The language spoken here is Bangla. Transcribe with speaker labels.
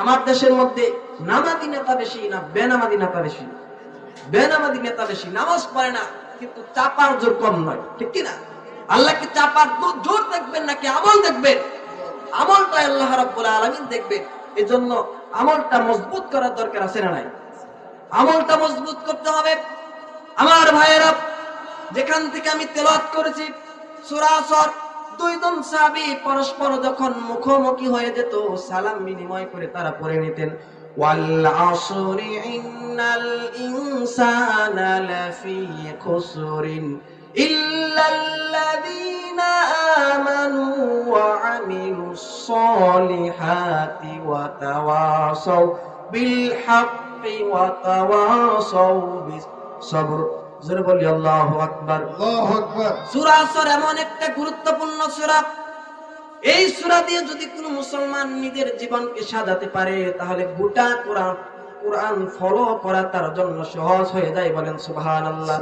Speaker 1: আমার দেশের মধ্যে নামাজি নেতা বেশি না বেনামাজি নেতা বেশি? বেনামাজি নেতা বেশি, নামাজ পড়ে না কিন্তু চাপার জোর কম নয়, ঠিক কি না? আল্লাহকে চাপার জোর দেখবেন নাকি আমল দেখবেন? আমলটা আল্লাহ রাব্বুল আলামিন দেখবেন। এজন্য আমলটা মজবুত করার দরকার আছে না নাই? আমলটা মজবুত করতে হবে। আমার ভাইয়েরা, যেখান থেকে আমি তেলাওয়াত করেছি সূরা আসর, দুইজন সাহাবী পরস্পর যখন মুখোমুখি হয়ে যেত, সালাম বিনিময় করে তারা পড়ে নিতেন, ওয়াল আসরি ইন্নাল ইনসানা লাফি খুসরিন ইল্লাল্লাযীনা আমানু ওয়া আমিলুস সলিহাতি ওয়া তাওয়াসাউ বিল হাক্কি ওয়া তাওয়াসাউ বিস সবর। জোরে বলি আল্লাহু আকবার।
Speaker 2: আল্লাহু আকবার।
Speaker 1: সূরা আসর এমন একটা গুরুত্বপূর্ণ সূরা, এই সূরা দিয়ে যদি কোনো মুসলমান নিজের জীবনকে সাজাতে পারে তাহলে গোটা কোরআন ফলো করা তার জন্য সহজ হয়ে যায়। বলেন সুবহানাল্লাহ।